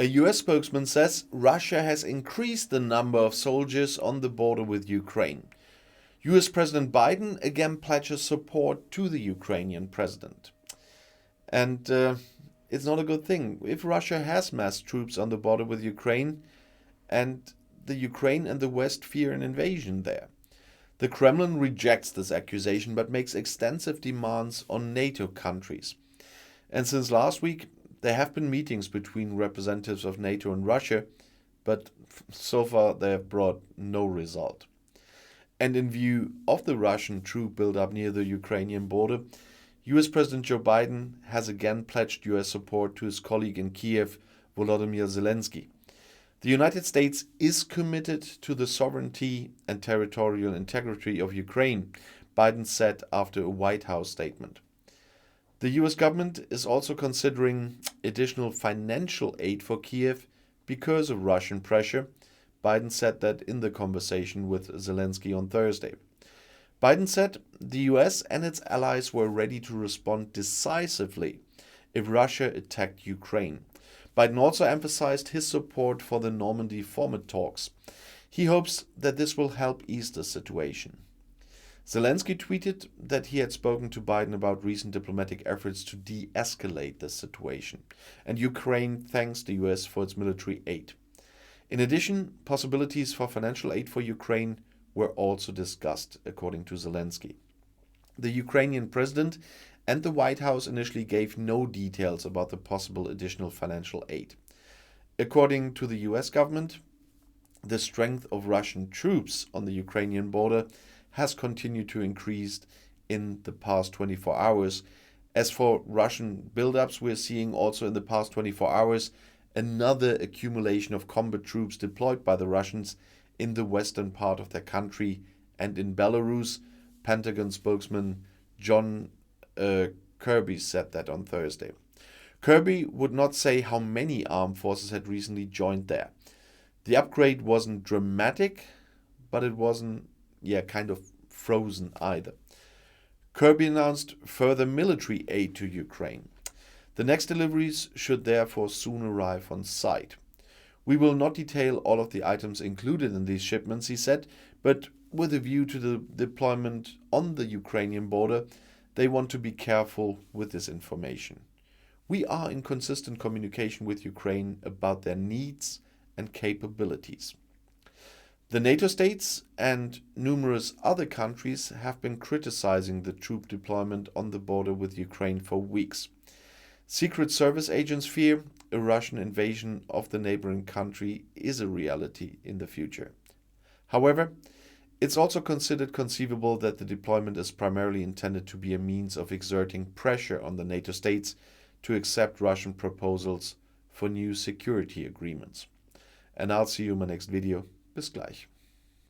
A US spokesman says Russia has increased the number of soldiers on the border with Ukraine. US President Biden again pledges support to the Ukrainian president. And it's not a good thing. If Russia has massed troops on the border with Ukraine, and the Ukraine and the West fear an invasion there. The Kremlin rejects this accusation but makes extensive demands on NATO countries. And since last week, there have been meetings between representatives of NATO and Russia, but so far they have brought no result. And in view of the Russian troop buildup near the Ukrainian border, US President Joe Biden has again pledged US support to his colleague in Kiev, Volodymyr Zelensky. The United States is committed to the sovereignty and territorial integrity of Ukraine, Biden said after a White House statement. The US government is also considering additional financial aid for Kiev because of Russian pressure. Biden said that in the conversation with Zelensky on Thursday. Biden said the US and its allies were ready to respond decisively if Russia attacked Ukraine. Biden also emphasized his support for the Normandy format talks. He hopes that this will help ease the situation. Zelensky tweeted that he had spoken to Biden about recent diplomatic efforts to de-escalate the situation, and Ukraine thanks the US for its military aid. In addition, possibilities for financial aid for Ukraine were also discussed, according to Zelensky. The Ukrainian president and the White House initially gave no details about the possible additional financial aid. According to the US government, the strength of Russian troops on the Ukrainian border has continued to increase in the past 24 hours. As for Russian buildups, we're seeing also in the past 24 hours another accumulation of combat troops deployed by the Russians in the western part of their country and in Belarus. Pentagon spokesman John Kirby said that on Thursday. Kirby would not say how many armed forces had recently joined there. The upgrade wasn't dramatic, but it wasn't kind of frozen either. Kirby announced further military aid to Ukraine. The next deliveries should therefore soon arrive on site. We will not detail all of the items included in these shipments, he said, but with a view to the deployment on the Ukrainian border, they want to be careful with this information. We are in consistent communication with Ukraine about their needs and capabilities. The NATO states and numerous other countries have been criticizing the troop deployment on the border with Ukraine for weeks. Secret Service agents fear a Russian invasion of the neighboring country is a reality in the future. However, it's also considered conceivable that the deployment is primarily intended to be a means of exerting pressure on the NATO states to accept Russian proposals for new security agreements. And I'll see you in my next video. Bis gleich.